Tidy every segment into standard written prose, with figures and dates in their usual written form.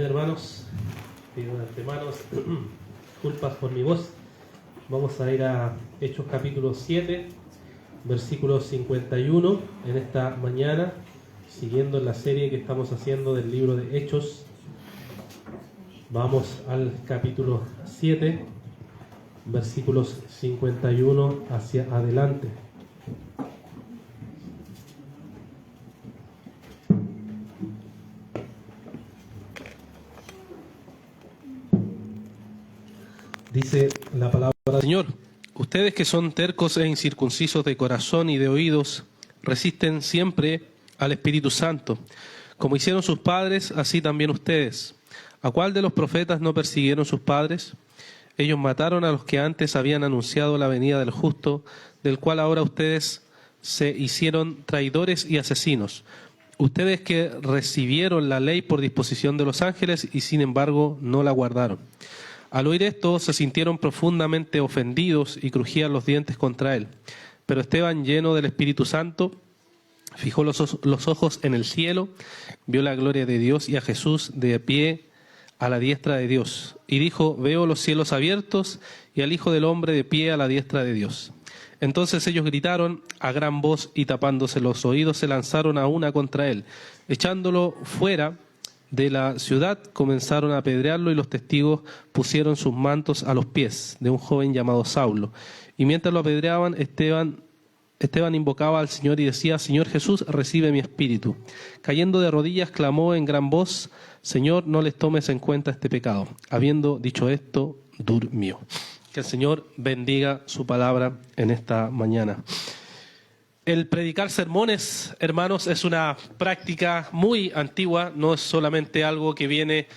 hermanos, pido de antemano disculpas por mi voz. Vamos a ir a Hechos capítulo 7, versículo 51 en esta mañana, siguiendo la serie que estamos haciendo del libro de Hechos. Vamos al capítulo 7, versículos 51 hacia adelante. Dice la palabra del Señor: ustedes que son tercos e incircuncisos de corazón y de oídos, resisten siempre al Espíritu Santo. Como hicieron sus padres, así también ustedes. ¿A cuál de los profetas no persiguieron sus padres? Ellos mataron a los que antes habían anunciado la venida del justo, del cual ahora ustedes se hicieron traidores y asesinos. Ustedes que recibieron la ley por disposición de los ángeles y sin embargo no la guardaron. Al oír esto, se sintieron profundamente ofendidos y crujían los dientes contra él. Pero Esteban, lleno del Espíritu Santo, fijó los ojos en el cielo, vio la gloria de Dios y a Jesús de pie a la diestra de Dios. Y dijo: veo los cielos abiertos y al Hijo del Hombre de pie a la diestra de Dios. Entonces ellos gritaron a gran voz y tapándose los oídos se lanzaron a una contra él. Echándolo fuera de la ciudad, comenzaron a apedrearlo y los testigos pusieron sus mantos a los pies de un joven llamado Saulo. Y mientras lo apedreaban, Esteban invocaba al Señor y decía: Señor Jesús, recibe mi espíritu. Cayendo de rodillas, clamó en gran voz: Señor, no les tomes en cuenta este pecado. Habiendo dicho esto, durmió. Que el Señor bendiga su palabra en esta mañana. El predicar sermones, hermanos, es una práctica muy antigua, no es solamente algo que viene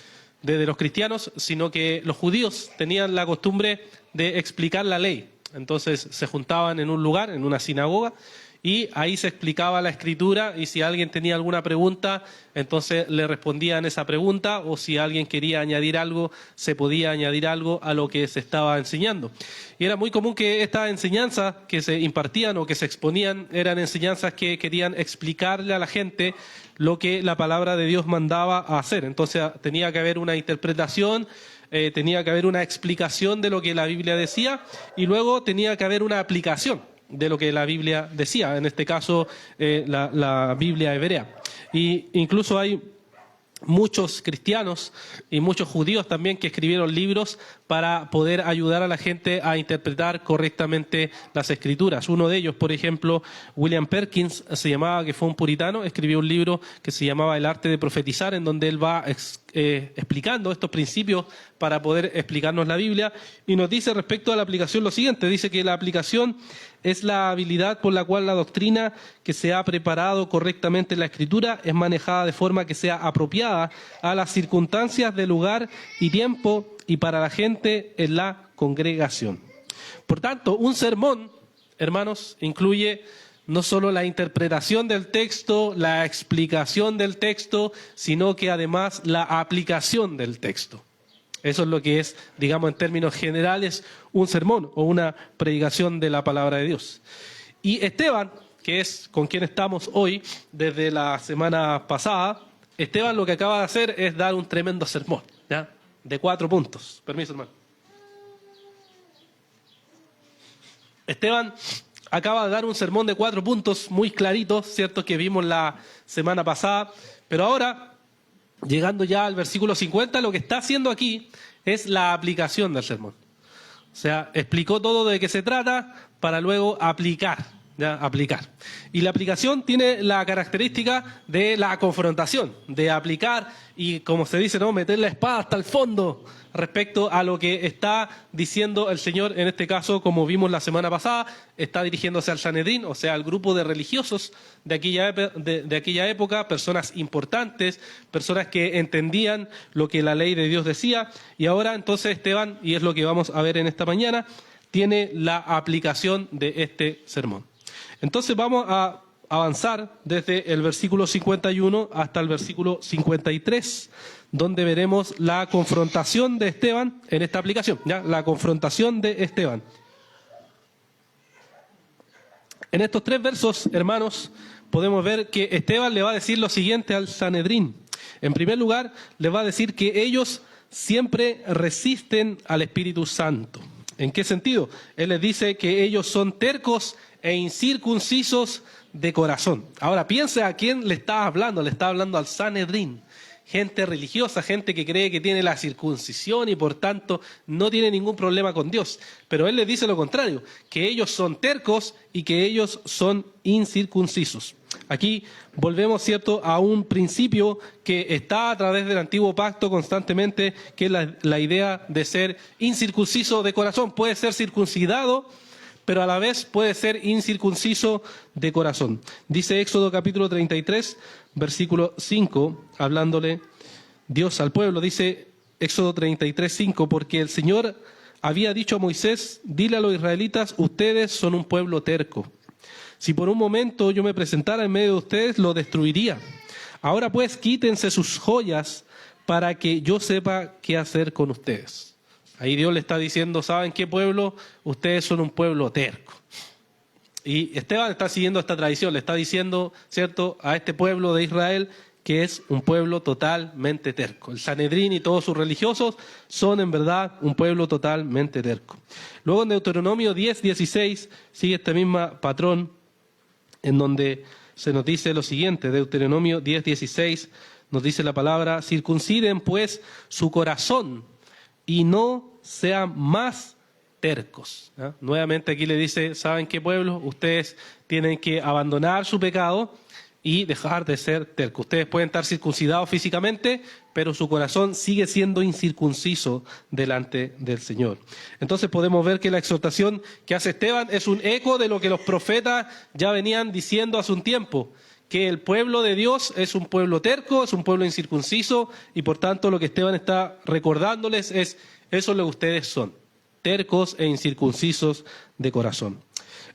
desde los cristianos, sino que los judíos tenían la costumbre de explicar la ley. Entonces se juntaban en un lugar, en una sinagoga, y ahí se explicaba la escritura, y si alguien tenía alguna pregunta, entonces le respondían esa pregunta, o si alguien quería añadir algo, se podía añadir algo a lo que se estaba enseñando. Y era muy común que estas enseñanzas que se impartían o que se exponían eran enseñanzas que querían explicarle a la gente lo que la palabra de Dios mandaba a hacer. Entonces tenía que haber una interpretación, tenía que haber una explicación de lo que la Biblia decía, y luego tenía que haber una aplicación de lo que la Biblia decía, en este caso la Biblia hebrea. Y incluso hay muchos cristianos y muchos judíos también que escribieron libros para poder ayudar a la gente a interpretar correctamente las escrituras. Uno de ellos, por ejemplo, William Perkins, se llamaba, que fue un puritano, escribió un libro que se llamaba El arte de profetizar, en donde él va explicando estos principios para poder explicarnos la Biblia, y nos dice respecto a la aplicación lo siguiente: dice que la aplicación es la habilidad por la cual la doctrina que se ha preparado correctamente en la Escritura es manejada de forma que sea apropiada a las circunstancias de lugar y tiempo y para la gente en la congregación. Por tanto, un sermón, hermanos, incluye no solo la interpretación del texto, la explicación del texto, sino que además la aplicación del texto. Eso es lo que es, digamos en términos generales, un sermón o una predicación de la palabra de Dios. Y Esteban, que es con quien estamos hoy desde la semana pasada, Esteban lo que acaba de hacer es dar un tremendo sermón, ¿ya? De 4 puntos. Permiso, hermano. Esteban acaba de dar un sermón de 4 puntos muy claritos, ¿cierto?, que vimos la semana pasada, pero ahora, llegando ya al versículo 50, lo que está haciendo aquí es la aplicación del sermón. O sea, explicó todo de qué se trata para luego aplicar, ¿ya? Aplicar. Y la aplicación tiene la característica de la confrontación, de aplicar y, como se dice, ¿no?, meter la espada hasta el fondo respecto a lo que está diciendo el Señor. En este caso, como vimos la semana pasada, está dirigiéndose al Sanedrín, o sea, al grupo de religiosos de aquella época, personas importantes, personas que entendían lo que la ley de Dios decía. Y ahora entonces Esteban, y es lo que vamos a ver en esta mañana, tiene la aplicación de este sermón. Entonces vamos a avanzar desde el versículo 51 hasta el versículo 53, donde veremos la confrontación de Esteban en esta aplicación, ¿ya? La confrontación de Esteban. En estos 3 versos, hermanos, podemos ver que Esteban le va a decir lo siguiente al Sanedrín. En primer lugar, les va a decir que ellos siempre resisten al Espíritu Santo. ¿En qué sentido? Él les dice que ellos son tercos e incircuncisos de corazón. Ahora, piense a quién le está hablando. Le está hablando al Sanedrín. Gente religiosa, gente que cree que tiene la circuncisión y por tanto no tiene ningún problema con Dios. Pero él les dice lo contrario, que ellos son tercos y que ellos son incircuncisos. Aquí volvemos, ¿cierto?, a un principio que está a través del antiguo pacto constantemente, que es la idea de ser incircunciso de corazón. Puede ser circuncidado, pero a la vez puede ser incircunciso de corazón. Dice Éxodo capítulo 33, versículo 5, hablándole Dios al pueblo, dice Éxodo 33, 5, porque el Señor había dicho a Moisés, dile a los israelitas, ustedes son un pueblo terco. Si por un momento yo me presentara en medio de ustedes, lo destruiría. Ahora pues quítense sus joyas para que yo sepa qué hacer con ustedes. Ahí Dios le está diciendo, ¿saben qué pueblo? Ustedes son un pueblo terco. Y Esteban está siguiendo esta tradición, le está diciendo, ¿cierto?, a este pueblo de Israel que es un pueblo totalmente terco. El Sanedrín y todos sus religiosos son en verdad un pueblo totalmente terco. Luego en Deuteronomio 10, 16 sigue este mismo patrón en donde se nos dice lo siguiente, Deuteronomio 10, 16 nos dice la palabra, circunciden pues su corazón y no sean más tercos. ¿Ya? Nuevamente aquí le dice, ¿saben qué pueblo? Ustedes tienen que abandonar su pecado y dejar de ser tercos. Ustedes pueden estar circuncidados físicamente, pero su corazón sigue siendo incircunciso delante del Señor. Entonces podemos ver que la exhortación que hace Esteban es un eco de lo que los profetas ya venían diciendo hace un tiempo, que el pueblo de Dios es un pueblo terco, es un pueblo incircunciso, y por tanto lo que Esteban está recordándoles es, eso es lo que ustedes son, tercos e incircuncisos de corazón.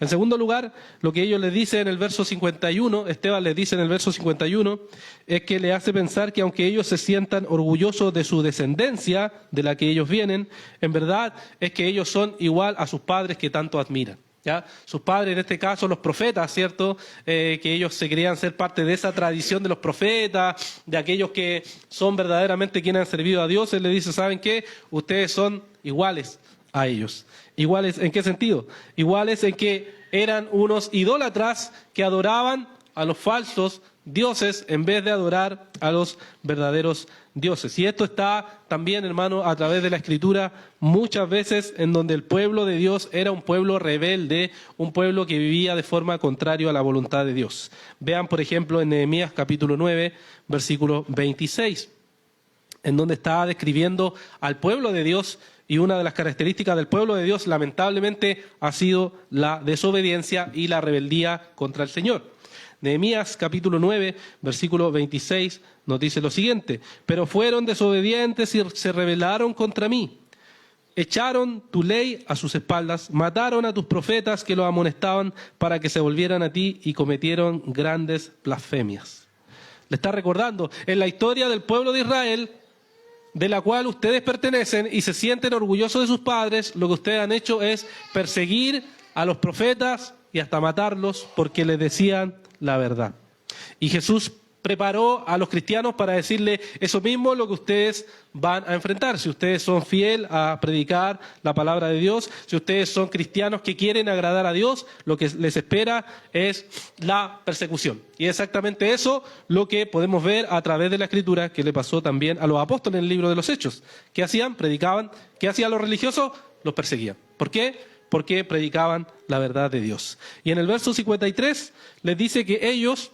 En segundo lugar, lo que ellos les dicen en el verso 51, Esteban les dice en el verso 51, es que le hace pensar que aunque ellos se sientan orgullosos de su descendencia, de la que ellos vienen, en verdad es que ellos son igual a sus padres que tanto admiran. ¿Ya? Sus padres, en este caso los profetas, ¿cierto? Que ellos se creían ser parte de esa tradición de los profetas, de aquellos que son verdaderamente quienes han servido a Dios. Él les dice, ¿saben qué? Ustedes son iguales a ellos. ¿Iguales en qué sentido? Iguales en que eran unos idólatras que adoraban a los falsos dioses en vez de adorar a los verdaderos dioses. Y esto está también, hermano, a través de la Escritura, muchas veces en donde el pueblo de Dios era un pueblo rebelde, un pueblo que vivía de forma contraria a la voluntad de Dios. Vean, por ejemplo, en Nehemías capítulo 9, versículo 26, en donde está describiendo al pueblo de Dios, y una de las características del pueblo de Dios, lamentablemente, ha sido la desobediencia y la rebeldía contra el Señor. Nehemías capítulo 9, versículo 26, nos dice lo siguiente, pero fueron desobedientes y se rebelaron contra mí. Echaron tu ley a sus espaldas, mataron a tus profetas que los amonestaban para que se volvieran a ti y cometieron grandes blasfemias. Le está recordando, en la historia del pueblo de Israel, de la cual ustedes pertenecen y se sienten orgullosos de sus padres, lo que ustedes han hecho es perseguir a los profetas y hasta matarlos porque les decían la verdad. Y Jesús preparó a los cristianos para decirle eso mismo lo que ustedes van a enfrentar. Si ustedes son fieles a predicar la palabra de Dios, si ustedes son cristianos que quieren agradar a Dios, lo que les espera es la persecución. Y exactamente eso lo que podemos ver a través de la Escritura que le pasó también a los apóstoles en el libro de los Hechos. ¿Qué hacían? Predicaban. ¿Qué hacían los religiosos? Los perseguían. ¿Por qué? Porque predicaban la verdad de Dios. Y en el verso 53 les dice que ellos,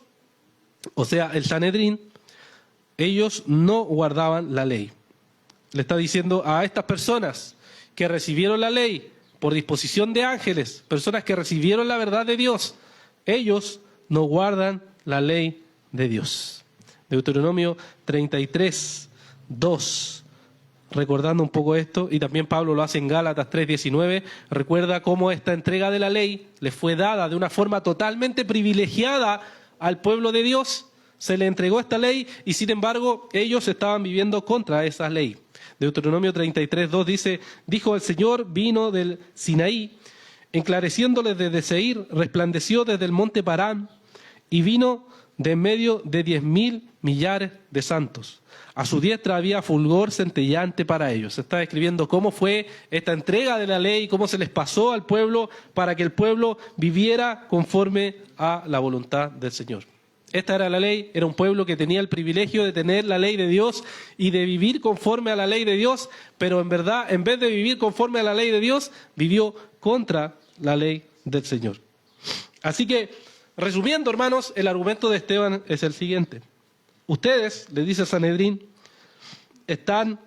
o sea, el Sanedrín, ellos no guardaban la ley. Le está diciendo a estas personas que recibieron la ley por disposición de ángeles, personas que recibieron la verdad de Dios, ellos no guardan la ley de Dios. Deuteronomio 33, 2. Recordando un poco esto, y también Pablo lo hace en Gálatas 3:19, recuerda cómo esta entrega de la ley le fue dada de una forma totalmente privilegiada al pueblo de Dios. Se le entregó esta ley y sin embargo ellos estaban viviendo contra esa ley. Deuteronomio 33:2 dice, dijo el Señor, vino del Sinaí, enclareciéndoles desde Seir, resplandeció desde el monte Parán y vino de en medio de 10.000 millares de santos. A su diestra había fulgor centellante para ellos. Se está describiendo cómo fue esta entrega de la ley, cómo se les pasó al pueblo para que el pueblo viviera conforme a la voluntad del Señor. Esta era la ley, era un pueblo que tenía el privilegio de tener la ley de Dios y de vivir conforme a la ley de Dios, pero en verdad, en vez de vivir conforme a la ley de Dios, vivió contra la ley del Señor. Así que, resumiendo, hermanos, el argumento de Esteban es el siguiente. Ustedes, le dice Sanedrín, están,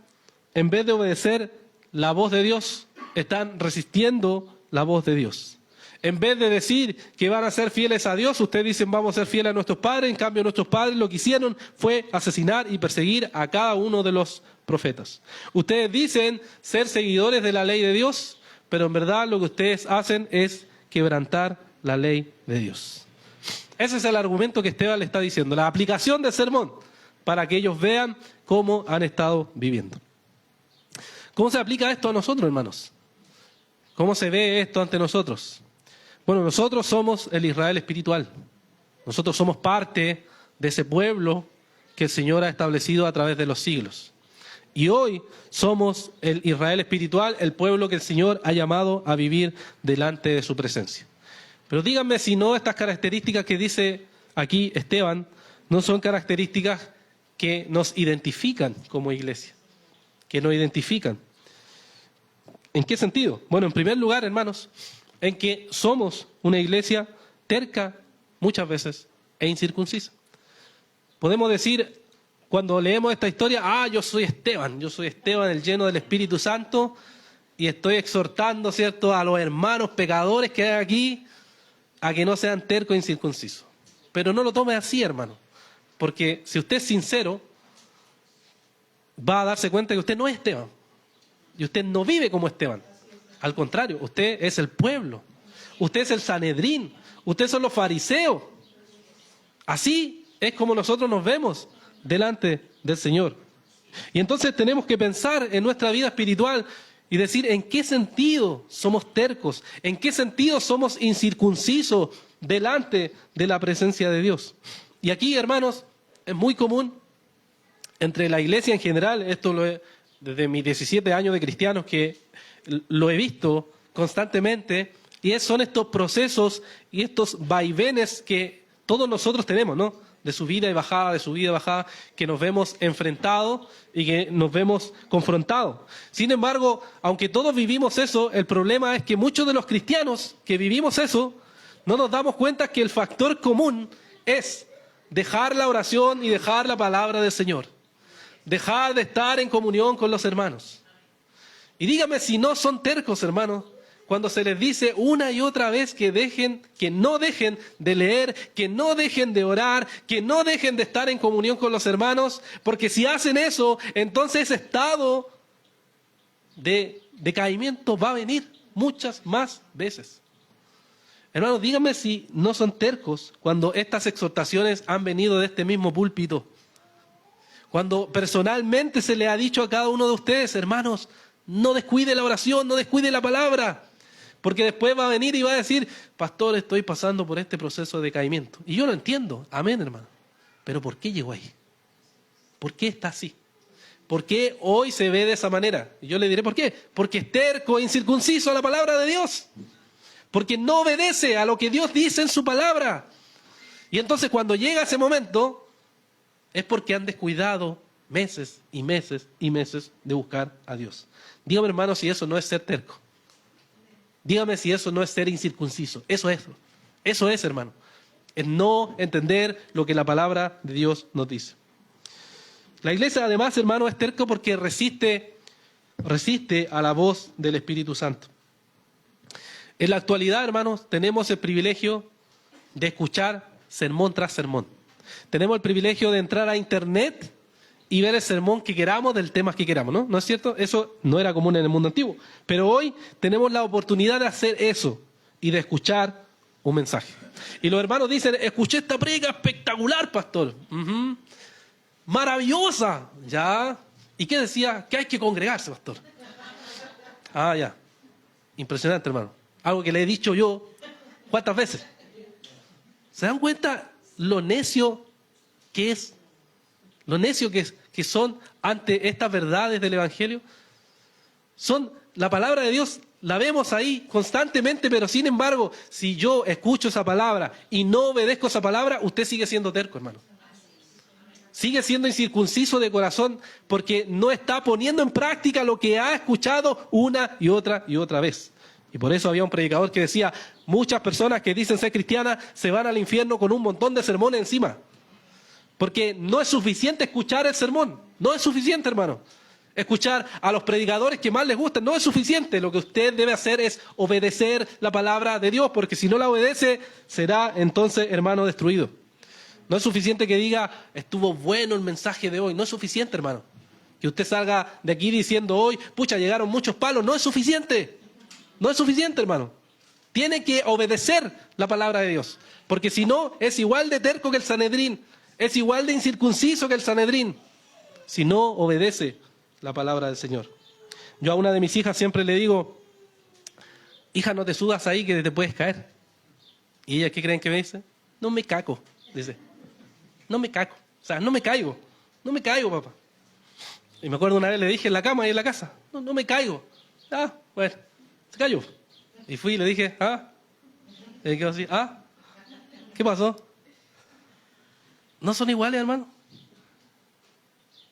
en vez de obedecer la voz de Dios, están resistiendo la voz de Dios. En vez de decir que van a ser fieles a Dios, ustedes dicen vamos a ser fieles a nuestros padres. En cambio, nuestros padres lo que hicieron fue asesinar y perseguir a cada uno de los profetas. Ustedes dicen ser seguidores de la ley de Dios, pero en verdad lo que ustedes hacen es quebrantar la ley de Dios. Ese es el argumento que Esteban le está diciendo, la aplicación del sermón, para que ellos vean cómo han estado viviendo. ¿Cómo se aplica esto a nosotros, hermanos? ¿Cómo se ve esto ante nosotros? Bueno, nosotros somos el Israel espiritual. Nosotros somos parte de ese pueblo que el Señor ha establecido a través de los siglos. Y hoy somos el Israel espiritual, el pueblo que el Señor ha llamado a vivir delante de su presencia. Pero díganme si no estas características que dice aquí Esteban no son características que nos identifican como iglesia, que nos identifican. ¿En qué sentido? Bueno, en primer lugar, hermanos, en que somos una iglesia terca muchas veces e incircuncisa. Podemos decir, cuando leemos esta historia, yo soy Esteban el lleno del Espíritu Santo y estoy exhortando, ¿cierto?, a los hermanos pecadores que hay aquí a que no sean tercos e incircuncisos. Pero no lo tome así, hermano, porque si usted es sincero, va a darse cuenta que usted no es Esteban y usted no vive como Esteban. Al contrario, usted es el pueblo, usted es el Sanedrín, ustedes son los fariseos. Así es como nosotros nos vemos delante del Señor. Y entonces tenemos que pensar en nuestra vida espiritual y decir en qué sentido somos tercos, en qué sentido somos incircuncisos delante de la presencia de Dios. Y aquí, hermanos, es muy común entre la iglesia en general, esto desde mis 17 años de cristianos que lo he visto constantemente, y son estos procesos y estos vaivenes que todos nosotros tenemos, ¿no? De subida y bajada, que nos vemos enfrentados y que nos vemos confrontados. Sin embargo, aunque todos vivimos eso, el problema es que muchos de los cristianos que vivimos eso, no nos damos cuenta que el factor común es dejar la oración y dejar la palabra del Señor. Dejar de estar en comunión con los hermanos. Y dígame si no son tercos, hermanos, cuando se les dice una y otra vez que no dejen de leer, que no dejen de orar, que no dejen de estar en comunión con los hermanos, porque si hacen eso, entonces ese estado de decaimiento va a venir muchas más veces. Hermanos, díganme si no son tercos cuando estas exhortaciones han venido de este mismo púlpito. Cuando personalmente se le ha dicho a cada uno de ustedes, hermanos, no descuide la oración, no descuide la palabra. Porque después va a venir y va a decir, pastor, estoy pasando por este proceso de decaimiento. Y yo lo entiendo, amén, hermano. Pero ¿por qué llegó ahí? ¿Por qué está así? ¿Por qué hoy se ve de esa manera? Y yo le diré por qué. Porque es terco e incircunciso a la palabra de Dios. Porque no obedece a lo que Dios dice en su palabra. Y entonces cuando llega ese momento, es porque han descuidado meses y meses y meses de buscar a Dios. Dígame, hermano, si eso no es ser terco. Dígame si eso no es ser incircunciso. Eso es, hermano. Es no entender lo que la palabra de Dios nos dice. La iglesia, además, hermano, es terco porque resiste a la voz del Espíritu Santo. En la actualidad, hermanos, tenemos el privilegio de escuchar sermón tras sermón. Tenemos el privilegio de entrar a internet y ver el sermón que queramos del tema que queramos, ¿no? ¿No es cierto? Eso no era común en el mundo antiguo. Pero hoy tenemos la oportunidad de hacer eso y de escuchar un mensaje. Y los hermanos dicen, escuché esta predica espectacular, pastor. Maravillosa. Ya. ¿Y qué decía? Que hay que congregarse, pastor. Ya. Impresionante, hermano. Algo que le he dicho yo, ¿cuántas veces? ¿Se dan cuenta lo necio que es, lo necio que son ante estas verdades del Evangelio? Son la palabra de Dios, la vemos ahí constantemente, pero sin embargo, si yo escucho esa palabra y no obedezco esa palabra, usted sigue siendo terco, hermano. Sigue siendo incircunciso de corazón porque no está poniendo en práctica lo que ha escuchado una y otra vez. Y por eso había un predicador que decía, muchas personas que dicen ser cristianas se van al infierno con un montón de sermones encima. Porque no es suficiente escuchar el sermón, no es suficiente, hermano. Escuchar a los predicadores que más les gustan, no es suficiente. Lo que usted debe hacer es obedecer la palabra de Dios, porque si no la obedece, será entonces, hermano, destruido. No es suficiente que diga, estuvo bueno el mensaje de hoy, no es suficiente, hermano. Que usted salga de aquí diciendo hoy, pucha, llegaron muchos palos, no es suficiente. No es suficiente, hermano. Tiene que obedecer la palabra de Dios, porque si no, es igual de terco que el Sanedrín, es igual de incircunciso que el Sanedrín, si no obedece la palabra del Señor. Yo a una de mis hijas siempre le digo, hija, no te subas ahí que te puedes caer. ¿Y ella qué creen que me dice? No me caco, dice. No me caco, o sea, no me caigo, papá. Y me acuerdo una vez le dije en la cama y en la casa, no me caigo. Ah, bueno, se cayó. Y fui y le dije, y me quedó así, ¿qué pasó? ¿No son iguales, hermano?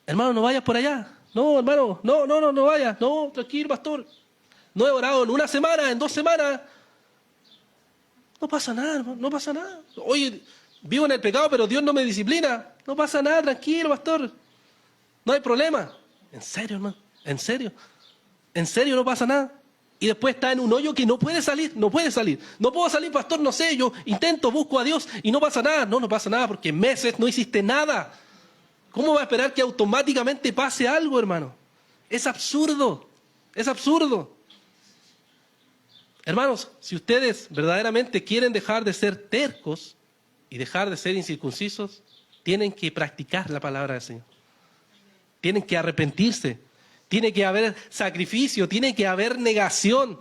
Hermano, no vayas por allá. No, hermano, no vayas. No, tranquilo, pastor. No he orado en una semana, en 2 semanas. No pasa nada, hermano, no pasa nada. Oye, vivo en el pecado, pero Dios no me disciplina. No pasa nada, tranquilo, pastor. No hay problema. ¿En serio, hermano? ¿En serio? ¿En serio no pasa nada? Y después está en un hoyo que no puede salir. No puedo salir, pastor, no sé. Yo intento, busco a Dios y no pasa nada. No pasa nada porque en meses no hiciste nada. ¿Cómo va a esperar que automáticamente pase algo, hermano? Es absurdo. Es absurdo. Hermanos, si ustedes verdaderamente quieren dejar de ser tercos y dejar de ser incircuncisos, tienen que practicar la palabra del Señor. Tienen que arrepentirse. Tiene que haber sacrificio, tiene que haber negación.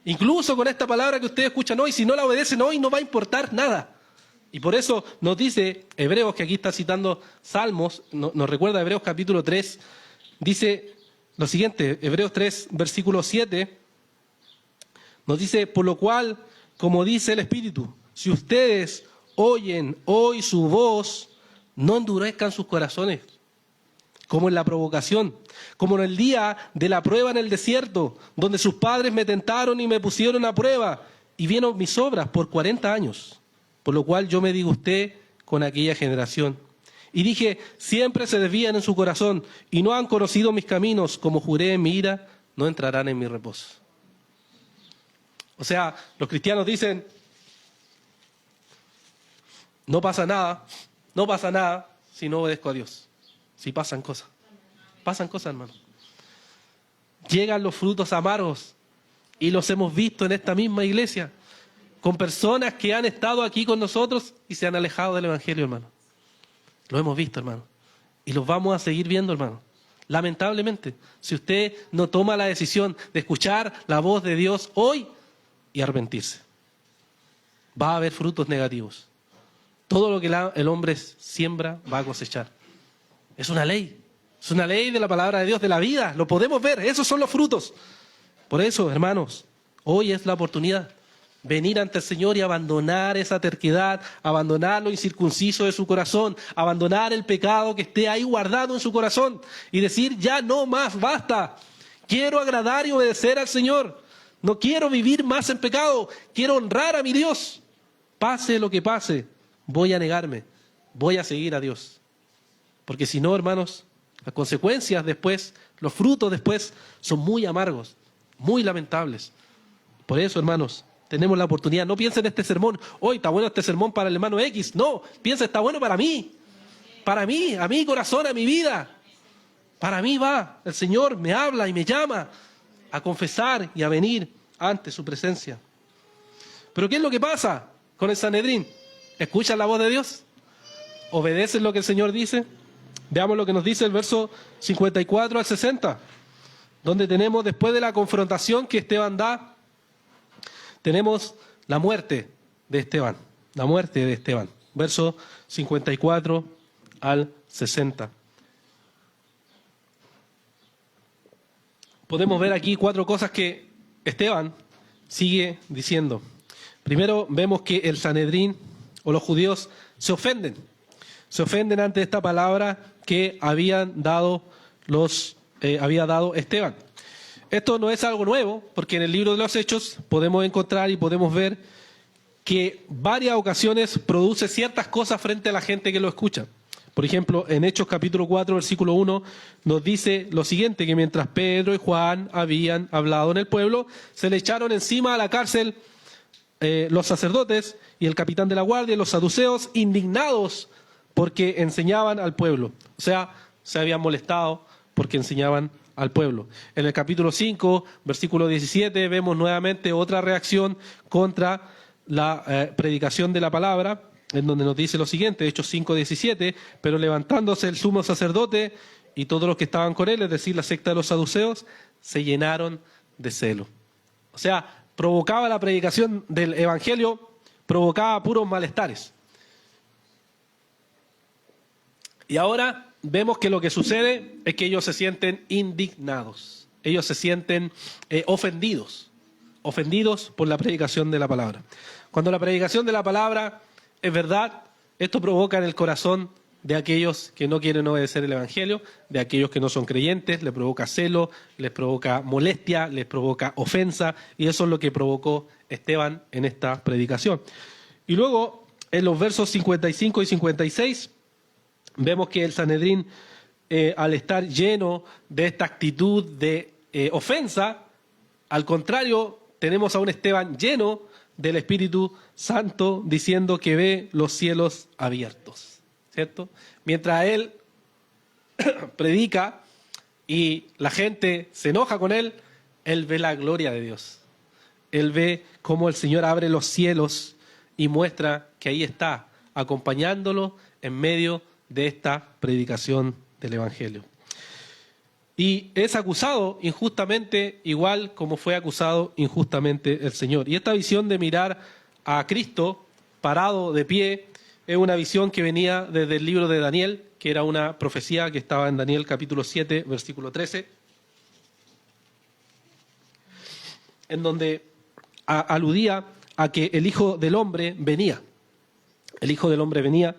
Incluso con esta palabra que ustedes escuchan hoy, si no la obedecen hoy, no va a importar nada. Y por eso nos dice Hebreos, que aquí está citando Salmos, nos recuerda Hebreos capítulo 3, dice lo siguiente, Hebreos 3, versículo 7, nos dice, por lo cual, como dice el Espíritu, si ustedes oyen hoy su voz, no endurezcan sus corazones, como en la provocación, como en el día de la prueba en el desierto, donde sus padres me tentaron y me pusieron a prueba, y vieron mis obras por 40 años. Por lo cual yo me disgusté con aquella generación. Y dije, siempre se desvían en su corazón, y no han conocido mis caminos, como juré en mi ira, no entrarán en mi reposo. O sea, los cristianos dicen, no pasa nada si no obedezco a Dios. Si pasan cosas, hermano. Llegan los frutos amargos y los hemos visto en esta misma iglesia con personas que han estado aquí con nosotros y se han alejado del Evangelio, hermano. Lo hemos visto, hermano. Y los vamos a seguir viendo, hermano. Lamentablemente, si usted no toma la decisión de escuchar la voz de Dios hoy y arrepentirse, va a haber frutos negativos. Todo lo que el hombre siembra va a cosechar. Es una ley de la palabra de Dios, de la vida, lo podemos ver, esos son los frutos. Por eso, hermanos, hoy es la oportunidad, venir ante el Señor y abandonar esa terquedad, abandonar lo incircunciso de su corazón, abandonar el pecado que esté ahí guardado en su corazón y decir, ya no más, basta, quiero agradar y obedecer al Señor, no quiero vivir más en pecado, quiero honrar a mi Dios, pase lo que pase, voy a negarme, voy a seguir a Dios. Porque si no, hermanos, las consecuencias después, los frutos después son muy amargos, muy lamentables. Por eso, hermanos, tenemos la oportunidad. No piensen en este sermón, hoy está bueno este sermón para el hermano X. No, piensa, está bueno para mí, a mi corazón, a mi vida. Para mí va, el Señor me habla y me llama a confesar y a venir ante su presencia. Pero ¿qué es lo que pasa con el Sanedrín? ¿Escuchan la voz de Dios? ¿Obedecen lo que el Señor dice? Veamos lo que nos dice el verso 54 al 60, donde tenemos, después de la confrontación que Esteban da, tenemos la muerte de Esteban. versos 54 al 60. Podemos ver aquí 4 cosas que Esteban sigue diciendo. Primero, vemos que el Sanedrín o los judíos se ofenden ante esta palabra que había dado Esteban. Esto no es algo nuevo, porque en el libro de los Hechos podemos encontrar y podemos ver que varias ocasiones produce ciertas cosas frente a la gente que lo escucha. Por ejemplo, en Hechos capítulo 4, versículo 1, nos dice lo siguiente, que mientras Pedro y Juan habían hablado en el pueblo, se le echaron encima a la cárcel los sacerdotes y el capitán de la guardia y los saduceos, indignados porque enseñaban al pueblo. O sea, se habían molestado porque enseñaban al pueblo. En el capítulo 5, versículo 17, vemos nuevamente otra reacción contra la predicación de la palabra, en donde nos dice lo siguiente, Hechos 5:17, pero levantándose el sumo sacerdote y todos los que estaban con él, es decir, la secta de los saduceos, se llenaron de celo. O sea, provocaba la predicación del evangelio, provocaba puros malestares. Y ahora vemos que lo que sucede es que ellos se sienten indignados, ellos se sienten ofendidos por la predicación de la palabra. Cuando la predicación de la palabra es verdad, esto provoca en el corazón de aquellos que no quieren obedecer el evangelio, de aquellos que no son creyentes, les provoca celo, les provoca molestia, les provoca ofensa, y eso es lo que provocó Esteban en esta predicación. Y luego, en los versos 55 y 56, vemos que el Sanedrín, al estar lleno de esta actitud de ofensa, al contrario, tenemos a un Esteban lleno del Espíritu Santo diciendo que ve los cielos abiertos, ¿cierto? Mientras él predica y la gente se enoja con él, él ve la gloria de Dios. Él ve cómo el Señor abre los cielos y muestra que ahí está, acompañándolo en medio de esta predicación del Evangelio. Y es acusado injustamente, igual como fue acusado injustamente el Señor. Y esta visión de mirar a Cristo parado de pie es una visión que venía desde el libro de Daniel, que era una profecía que estaba en Daniel capítulo 7, versículo 13, en donde aludía a que el Hijo del Hombre venía. El Hijo del Hombre venía.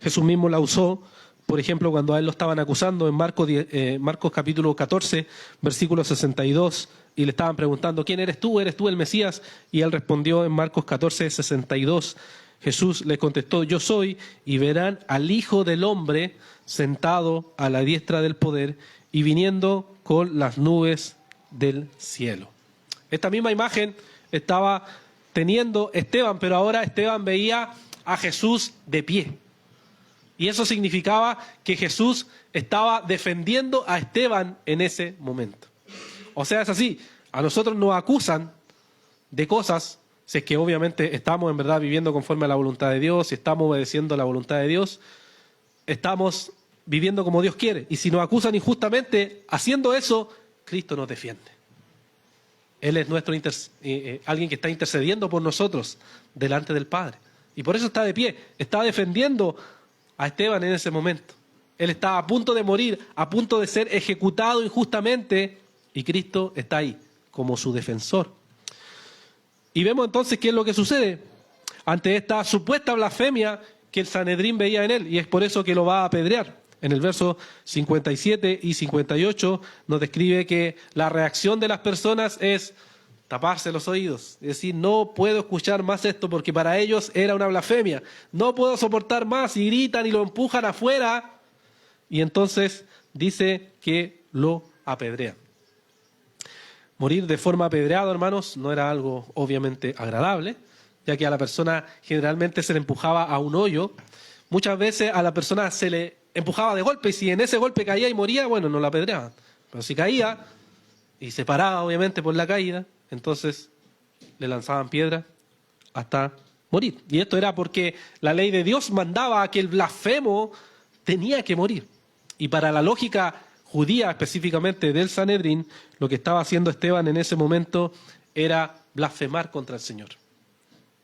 Jesús mismo la usó, por ejemplo, cuando a él lo estaban acusando en Marcos capítulo 14, versículo 62, y le estaban preguntando, ¿quién eres tú? ¿Eres tú el Mesías? Y él respondió en Marcos 14, 62, Jesús le contestó, yo soy, y verán al Hijo del Hombre sentado a la diestra del poder y viniendo con las nubes del cielo. Esta misma imagen estaba teniendo Esteban, pero ahora Esteban veía a Jesús de pie. Y eso significaba que Jesús estaba defendiendo a Esteban en ese momento. O sea, es así, a nosotros nos acusan de cosas, si es que obviamente estamos en verdad viviendo conforme a la voluntad de Dios, si estamos obedeciendo la voluntad de Dios, estamos viviendo como Dios quiere. Y si nos acusan injustamente haciendo eso, Cristo nos defiende. Él es nuestro alguien que está intercediendo por nosotros delante del Padre. Y por eso está de pie, está defendiendo a Esteban en ese momento. Él estaba a punto de morir, a punto de ser ejecutado injustamente, y Cristo está ahí como su defensor. Y vemos entonces qué es lo que sucede ante esta supuesta blasfemia que el Sanedrín veía en él, y es por eso que lo va a apedrear. En el verso 57 y 58 nos describe que la reacción de las personas es taparse los oídos, es decir, no puedo escuchar más esto porque para ellos era una blasfemia, no puedo soportar más, y gritan y lo empujan afuera, y entonces dice que lo apedrean. Morir de forma apedreada, hermanos, no era algo obviamente agradable, ya que a la persona generalmente se le empujaba a un hoyo, muchas veces a la persona se le empujaba de golpe, y si en ese golpe caía y moría, bueno, no la apedreaban, pero si caía y se paraba obviamente por la caída, entonces le lanzaban piedra hasta morir. Y esto era porque la ley de Dios mandaba a que el blasfemo tenía que morir. Y para la lógica judía, específicamente del Sanedrín, lo que estaba haciendo Esteban en ese momento era blasfemar contra el Señor.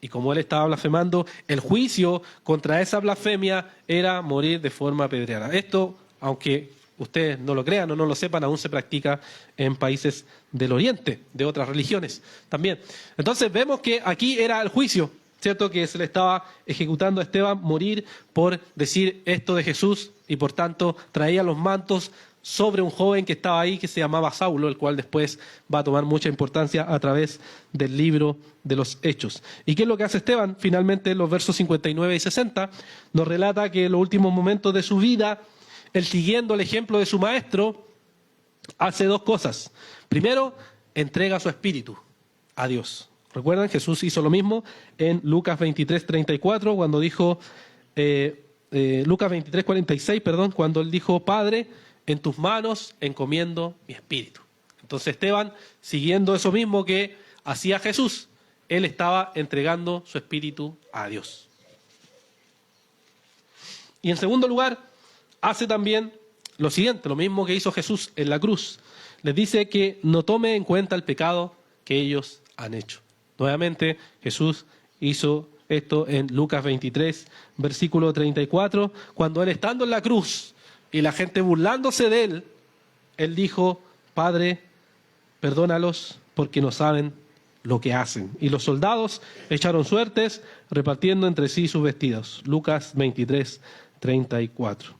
Y como él estaba blasfemando, el juicio contra esa blasfemia era morir de forma apedreada. Esto, aunque ustedes no lo crean o no lo sepan, aún se practica en países del Oriente, de otras religiones también. Entonces vemos que aquí era el juicio, ¿cierto? Que se le estaba ejecutando a Esteban morir por decir esto de Jesús y por tanto traía los mantos sobre un joven que estaba ahí, que se llamaba Saulo, el cual después va a tomar mucha importancia a través del libro de los Hechos. ¿Y qué es lo que hace Esteban? Finalmente, en los versos 59 y 60, nos relata que en los últimos momentos de su vida, él, siguiendo el ejemplo de su maestro, hace dos cosas. Primero, entrega su espíritu a Dios. ¿Recuerdan? Jesús hizo lo mismo en Lucas 23:34, cuando dijo, Lucas 23:46, perdón, cuando él dijo, Padre, en tus manos encomiendo mi espíritu. Entonces Esteban, siguiendo eso mismo que hacía Jesús, él estaba entregando su espíritu a Dios. Y en segundo lugar, hace también lo siguiente, lo mismo que hizo Jesús en la cruz. Les dice que no tome en cuenta el pecado que ellos han hecho. Nuevamente, Jesús hizo esto en Lucas 23, versículo 34, cuando él, estando en la cruz y la gente burlándose de él, él dijo, Padre, perdónalos porque no saben lo que hacen. Y los soldados echaron suertes, repartiendo entre sí sus vestidos. Lucas 23, 34.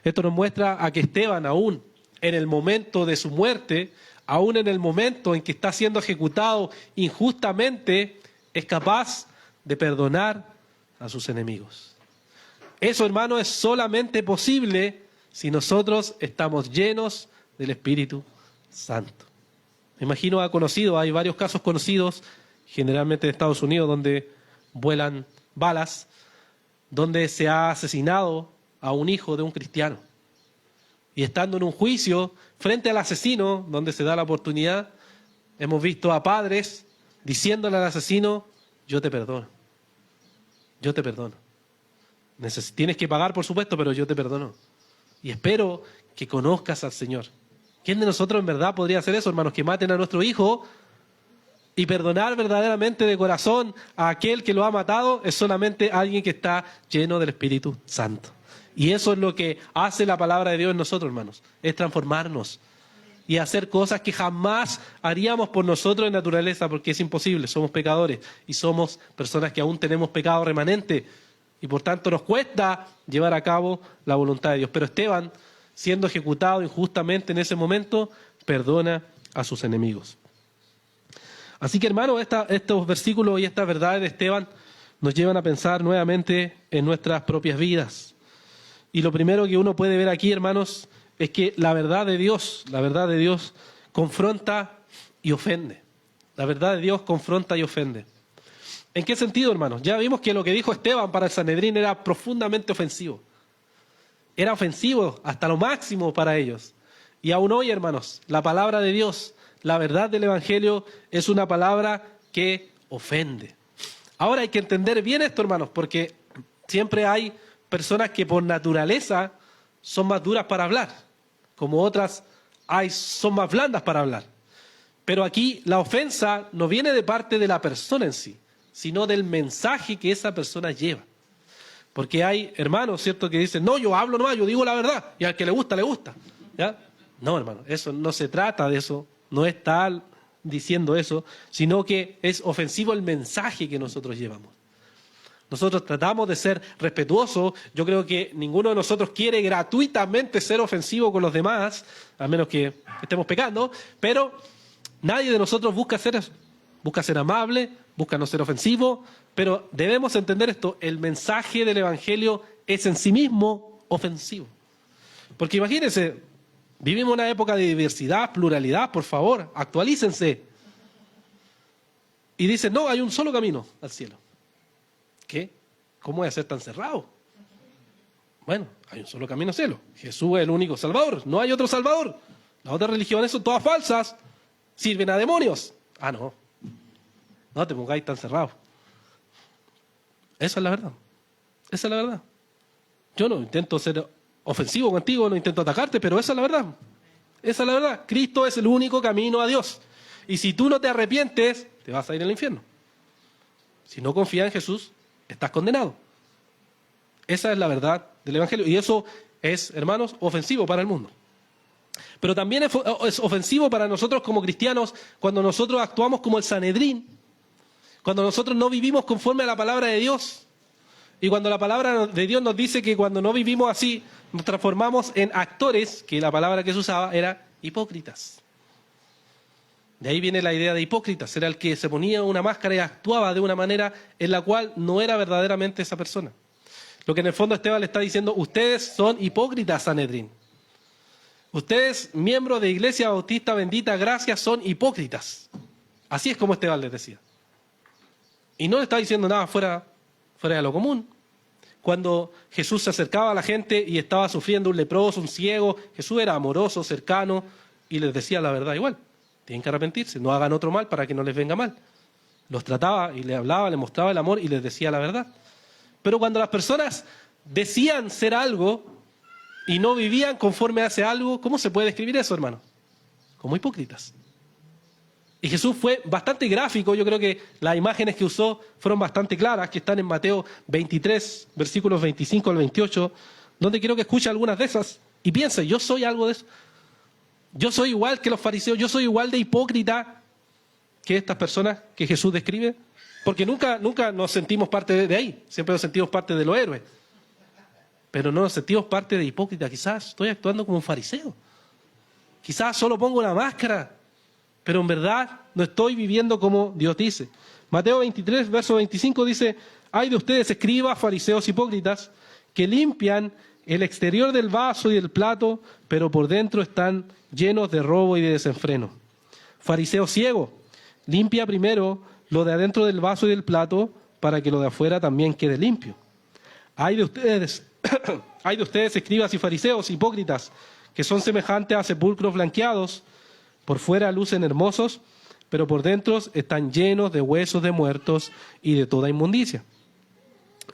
Esto nos muestra a que Esteban, aún en el momento de su muerte, aún en el momento en que está siendo ejecutado injustamente, es capaz de perdonar a sus enemigos. Eso, hermano, es solamente posible si nosotros estamos llenos del Espíritu Santo. Me imagino hay varios casos conocidos, generalmente de Estados Unidos, donde vuelan balas, donde se ha asesinado a un hijo de un cristiano. Y estando en un juicio frente al asesino, donde se da la oportunidad, hemos visto a padres diciéndole al asesino, yo te perdono, yo te perdono. Tienes que pagar, por supuesto, pero yo te perdono. Y espero que conozcas al Señor. ¿Quién de nosotros en verdad podría hacer eso, hermanos? Que maten a nuestro hijo y perdonar verdaderamente de corazón a aquel que lo ha matado es solamente alguien que está lleno del Espíritu Santo. Y eso es lo que hace la palabra de Dios en nosotros, hermanos. Es transformarnos y hacer cosas que jamás haríamos por nosotros en naturaleza, porque es imposible. Somos pecadores y somos personas que aún tenemos pecado remanente. Y por tanto nos cuesta llevar a cabo la voluntad de Dios. Pero Esteban, siendo ejecutado injustamente en ese momento, perdona a sus enemigos. Así que, hermanos, estos versículos y estas verdades de Esteban nos llevan a pensar nuevamente en nuestras propias vidas. Y lo primero que uno puede ver aquí, hermanos, es que la verdad de Dios confronta y ofende. La verdad de Dios confronta y ofende. ¿En qué sentido, hermanos? Ya vimos que lo que dijo Esteban para el Sanedrín era profundamente ofensivo. Era ofensivo hasta lo máximo para ellos. Y aún hoy, hermanos, la palabra de Dios, la verdad del Evangelio, es una palabra que ofende. Ahora hay que entender bien esto, hermanos, porque siempre hay personas que por naturaleza son más duras para hablar, como otras son más blandas para hablar. Pero aquí la ofensa no viene de parte de la persona en sí, sino del mensaje que esa persona lleva. Porque hay hermanos, ¿cierto?, que dicen, no, yo hablo nomás, yo digo la verdad, y al que le gusta, le gusta. ¿Ya? No, hermano, eso no se trata de eso, no está diciendo eso, sino que es ofensivo el mensaje que nosotros llevamos. Nosotros tratamos de ser respetuosos. Yo creo que ninguno de nosotros quiere gratuitamente ser ofensivo con los demás, a menos que estemos pecando, pero nadie de nosotros busca hacer eso. Busca ser amable, busca no ser ofensivo, pero debemos entender esto, el mensaje del Evangelio es en sí mismo ofensivo. Porque imagínense, vivimos una época de diversidad, pluralidad, por favor, actualícense. Y dicen, no, hay un solo camino al cielo. ¿Qué? ¿Cómo voy a ser tan cerrado? Bueno, hay un solo camino al cielo. Jesús es el único Salvador, no hay otro Salvador. Las otras religiones son todas falsas, sirven a demonios. Ah, no. No te pongáis tan cerrado. Esa es la verdad. Esa es la verdad. Yo no intento ser ofensivo contigo, no intento atacarte, pero esa es la verdad. Esa es la verdad. Cristo es el único camino a Dios. Y si tú no te arrepientes, te vas a ir al infierno. Si no confías en Jesús, estás condenado. Esa es la verdad del Evangelio. Y eso es, hermanos, ofensivo para el mundo. Pero también es ofensivo para nosotros como cristianos cuando nosotros actuamos como el Sanedrín, cuando nosotros no vivimos conforme a la palabra de Dios. Y cuando la palabra de Dios nos dice que cuando no vivimos así, nos transformamos en actores, que la palabra que se usaba era hipócritas. De ahí viene la idea de hipócritas, era el que se ponía una máscara y actuaba de una manera en la cual no era verdaderamente esa persona. Lo que en el fondo Esteban le está diciendo, ustedes son hipócritas, Sanedrín. Ustedes, miembros de Iglesia Bautista Bendita Gracia, son hipócritas. Así es como Esteban les decía. Y no le está diciendo nada fuera de lo común. Cuando Jesús se acercaba a la gente y estaba sufriendo un leproso, un ciego, Jesús era amoroso, cercano y les decía la verdad igual. Tienen que arrepentirse, no hagan otro mal para que no les venga mal. Los trataba y les hablaba, les mostraba el amor y les decía la verdad. Pero cuando las personas decían ser algo y no vivían conforme a ese algo, ¿cómo se puede describir eso, hermano? Como hipócritas. Y Jesús fue bastante gráfico, yo creo que las imágenes que usó fueron bastante claras, que están en Mateo 23, versículos 25 al 28, donde quiero que escuche algunas de esas y piense, yo soy algo de eso. Yo soy igual que los fariseos, yo soy igual de hipócrita que estas personas que Jesús describe, porque nunca nos sentimos parte de ahí, siempre nos sentimos parte de los héroes, pero no nos sentimos parte de hipócrita. Quizás estoy actuando como un fariseo, quizás solo pongo una máscara, pero en verdad no estoy viviendo como Dios dice. Mateo 23, verso 25 dice, hay de ustedes, escribas, fariseos hipócritas, que limpian el exterior del vaso y del plato, pero por dentro están llenos de robo y de desenfreno. Fariseo ciego, limpia primero lo de adentro del vaso y del plato, para que lo de afuera también quede limpio. Hay de ustedes, escribas y fariseos hipócritas, que son semejantes a sepulcros blanqueados, por fuera lucen hermosos, pero por dentro están llenos de huesos de muertos y de toda inmundicia.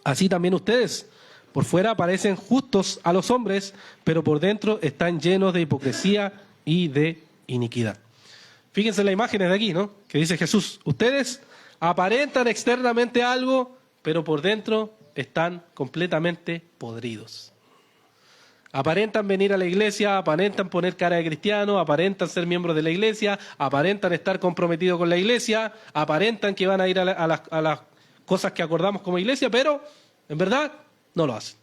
Así también ustedes, por fuera parecen justos a los hombres, pero por dentro están llenos de hipocresía y de iniquidad. Fíjense en las imágenes de aquí, ¿no? Que dice Jesús, ustedes aparentan externamente algo, pero por dentro están completamente podridos. Aparentan venir a la iglesia, aparentan poner cara de cristiano, aparentan ser miembros de la iglesia, aparentan estar comprometidos con la iglesia, aparentan que van a ir a las cosas que acordamos como iglesia, pero en verdad no lo hacen.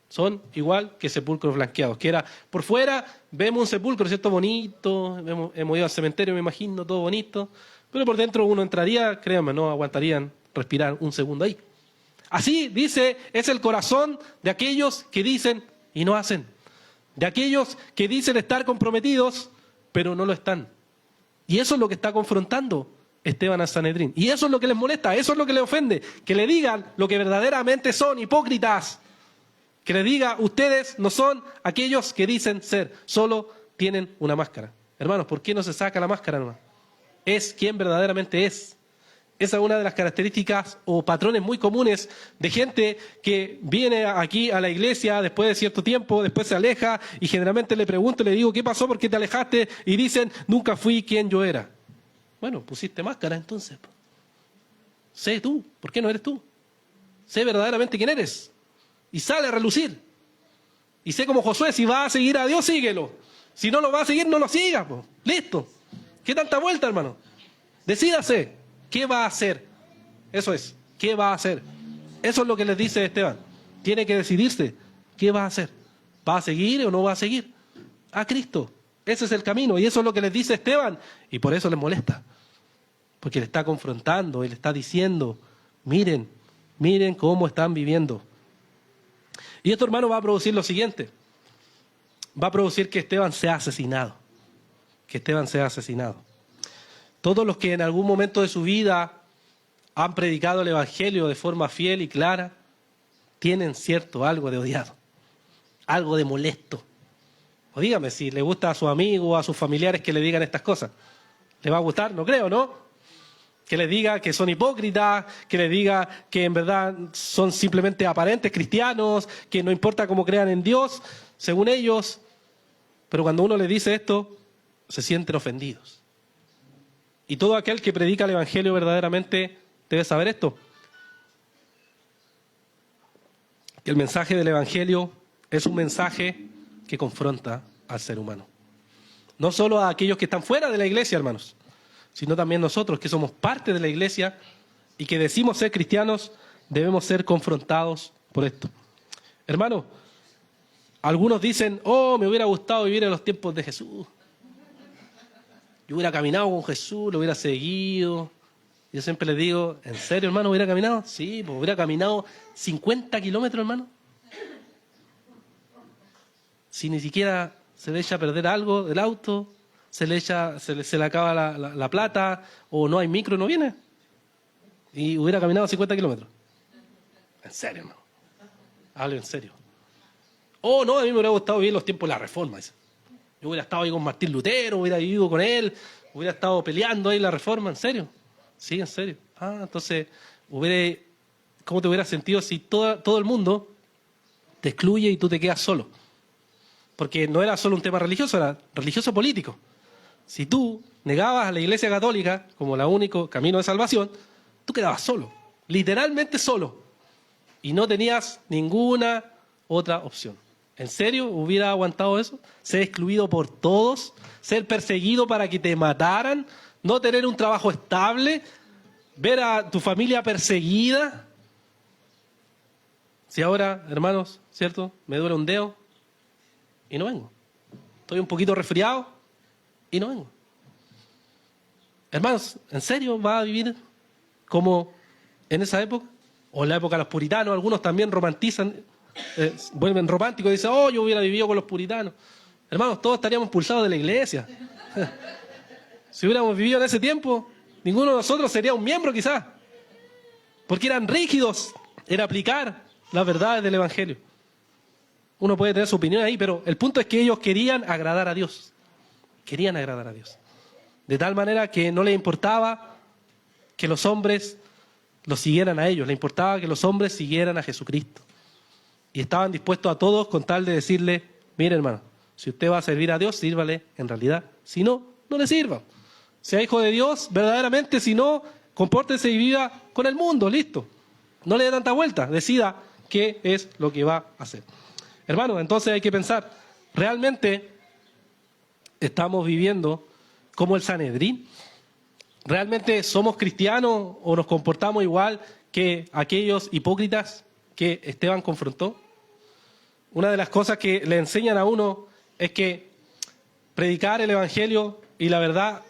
Son igual que sepulcros blanqueados, que era por fuera, vemos un sepulcro, ¿cierto? Bonito, hemos ido al cementerio, me imagino, todo bonito, pero por dentro uno entraría, créanme, no aguantarían respirar un segundo ahí. Así, dice, es el corazón de aquellos que dicen y no hacen, de aquellos que dicen estar comprometidos, pero no lo están. Y eso es lo que está confrontando Esteban al Sanedrín. Y eso es lo que les molesta, eso es lo que les ofende, que le digan lo que verdaderamente son, hipócritas. Que le diga, ustedes no son aquellos que dicen ser, solo tienen una máscara. Hermanos, ¿por qué no se saca la máscara, hermano? Es quien verdaderamente es. Esa es una de las características o patrones muy comunes de gente que viene aquí a la iglesia después de cierto tiempo, después se aleja y generalmente le pregunto, le digo, ¿qué pasó? ¿Por qué te alejaste? Y dicen, nunca fui quien yo era. Bueno, pusiste máscara entonces. Sé tú, ¿por qué no eres tú? Sé verdaderamente quién eres. Y sale a relucir. Y sé como Josué, si va a seguir a Dios, síguelo. Si no lo va a seguir, no lo sigas. Listo. ¿Qué tanta vuelta, hermano? Decídase. ¿Qué va a hacer? Eso es. ¿Qué va a hacer? Eso es lo que les dice Esteban. Tiene que decidirse. ¿Qué va a hacer? ¿Va a seguir o no va a seguir? A Cristo. Ese es el camino. Y eso es lo que les dice Esteban. Y por eso les molesta. Porque le está confrontando y le está diciendo, miren cómo están viviendo. Y esto, hermano, va a producir lo siguiente. Va a producir que Esteban sea asesinado. Que Esteban sea asesinado. Todos los que en algún momento de su vida han predicado el Evangelio de forma fiel y clara, tienen cierto algo de odiado, algo de molesto. O dígame, si le gusta a sus amigos, a sus familiares que le digan estas cosas, ¿le va a gustar? No creo, ¿no? Que les diga que son hipócritas, que les diga que en verdad son simplemente aparentes cristianos, que no importa cómo crean en Dios, según ellos. Pero cuando uno les dice esto, se sienten ofendidos. Y todo aquel que predica el Evangelio verdaderamente debe saber esto, que el mensaje del Evangelio es un mensaje que confronta al ser humano. No solo a aquellos que están fuera de la iglesia, hermanos, sino también nosotros que somos parte de la iglesia y que decimos ser cristianos, debemos ser confrontados por esto. Hermano, algunos dicen, oh, me hubiera gustado vivir en los tiempos de Jesús. Yo hubiera caminado con Jesús, lo hubiera seguido. Yo siempre les digo, ¿en serio, hermano, hubiera caminado? Sí, pues hubiera caminado 50 kilómetros, hermano. Si ni siquiera se le echa a perder algo del auto, se le acaba la plata, o no hay micro, no viene. Y hubiera caminado 50 kilómetros. ¿En serio, hermano? Hablo en serio. Oh, no, a mí me hubiera gustado vivir los tiempos de la Reforma. Dice. Yo hubiera estado ahí con Martín Lutero, hubiera vivido con él, hubiera estado peleando ahí la Reforma. ¿En serio? Sí, en serio. Ah, entonces, ¿cómo te hubieras sentido si todo el mundo te excluye y tú te quedas solo? Porque no era solo un tema religioso, era religioso político. Si tú negabas a la Iglesia Católica como el único camino de salvación, tú quedabas solo, literalmente solo, y no tenías ninguna otra opción. ¿En serio hubiera aguantado eso? ¿Ser excluido por todos? ¿Ser perseguido para que te mataran? ¿No tener un trabajo estable? ¿Ver a tu familia perseguida? Si ahora, hermanos, ¿cierto? Me duele un dedo y no vengo. Estoy un poquito resfriado y no vengo. Hermanos, ¿en serio va a vivir como en esa época? O en la época de los puritanos, algunos también romantizan, vuelven románticos y dicen, oh, yo hubiera vivido con los puritanos. Hermanos, todos estaríamos expulsados de la iglesia. Si hubiéramos vivido en ese tiempo, ninguno de nosotros sería un miembro quizás. Porque eran rígidos en aplicar las verdades del Evangelio. Uno puede tener su opinión ahí, pero el punto es que ellos querían agradar a Dios. Querían agradar a Dios. De tal manera que no les importaba que los hombres los siguieran a ellos, les importaba que los hombres siguieran a Jesucristo. Y estaban dispuestos a todos con tal de decirle, mire hermano, si usted va a servir a Dios, sírvale en realidad. Si no, no le sirva. Sea hijo de Dios, verdaderamente, si no, compórtese y viva con el mundo, listo. No le dé tanta vuelta, decida qué es lo que va a hacer. Hermano, entonces hay que pensar, ¿realmente estamos viviendo como el Sanedrín? ¿Realmente somos cristianos o nos comportamos igual que aquellos hipócritas que Esteban confrontó? Una de las cosas que le enseñan a uno es que predicar el Evangelio y la verdad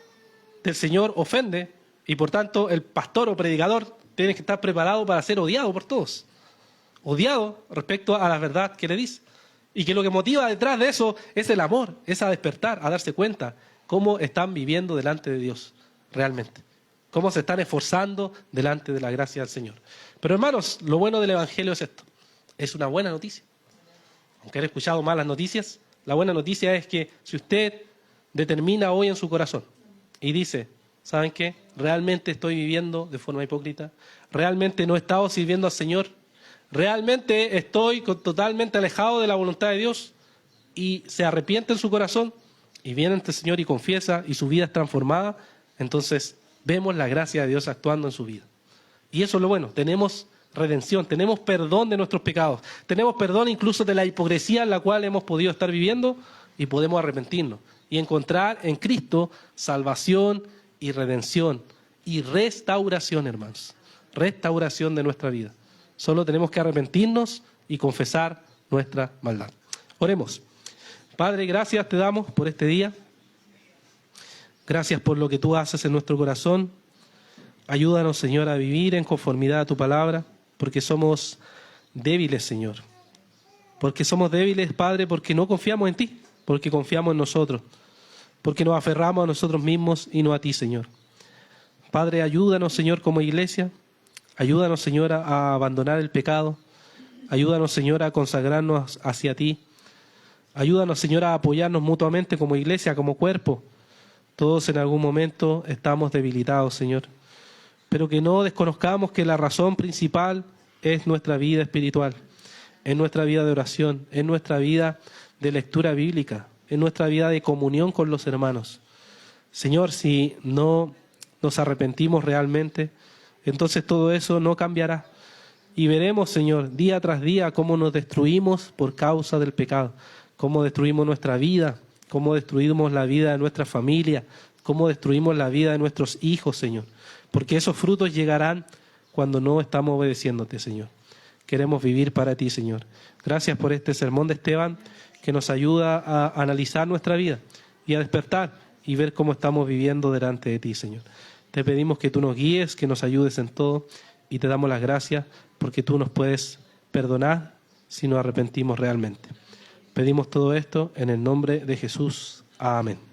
del Señor ofende, y por tanto el pastor o predicador tiene que estar preparado para ser odiado por todos. Odiado respecto a la verdad que le dice. Y que lo que motiva detrás de eso es el amor, es a despertar, a darse cuenta cómo están viviendo delante de Dios realmente. Cómo se están esforzando delante de la gracia del Señor. Pero hermanos, lo bueno del Evangelio es esto. Es una buena noticia. Aunque haya escuchado malas noticias, la buena noticia es que si usted determina hoy en su corazón y dice, ¿saben qué? Realmente estoy viviendo de forma hipócrita. Realmente no he estado sirviendo al Señor. Realmente estoy totalmente alejado de la voluntad de Dios. Y se arrepiente en su corazón y viene ante el Señor y confiesa y su vida es transformada. Entonces vemos la gracia de Dios actuando en su vida. Y eso es lo bueno. Tenemos redención, tenemos perdón de nuestros pecados. Tenemos perdón incluso de la hipocresía en la cual hemos podido estar viviendo y podemos arrepentirnos. Y encontrar en Cristo salvación y redención y restauración, hermanos. Restauración de nuestra vida. Solo tenemos que arrepentirnos y confesar nuestra maldad. Oremos. Padre, gracias te damos por este día. Gracias por lo que tú haces en nuestro corazón. Ayúdanos, Señor, a vivir en conformidad a tu palabra, porque somos débiles, Señor. Porque somos débiles, Padre, porque no confiamos en ti, porque confiamos en nosotros, porque nos aferramos a nosotros mismos y no a ti, Señor. Padre, ayúdanos, Señor, como iglesia. Ayúdanos, Señor, a abandonar el pecado. Ayúdanos, Señor, a consagrarnos hacia ti. Ayúdanos, Señor, a apoyarnos mutuamente como iglesia, como cuerpo. Todos en algún momento estamos debilitados, Señor. Pero que no desconozcamos que la razón principal es nuestra vida espiritual, es nuestra vida de oración, es nuestra vida de lectura bíblica, es nuestra vida de comunión con los hermanos. Señor, si no nos arrepentimos realmente, entonces todo eso no cambiará. Y veremos, Señor, día tras día cómo nos destruimos por causa del pecado, cómo destruimos nuestra vida, cómo destruimos la vida de nuestra familia, cómo destruimos la vida de nuestros hijos, Señor. Porque esos frutos llegarán cuando no estamos obedeciéndote, Señor. Queremos vivir para ti, Señor. Gracias por este sermón de Esteban que nos ayuda a analizar nuestra vida y a despertar y ver cómo estamos viviendo delante de ti, Señor. Te pedimos que tú nos guíes, que nos ayudes en todo y te damos las gracias porque tú nos puedes perdonar si nos arrepentimos realmente. Pedimos todo esto en el nombre de Jesús. Amén.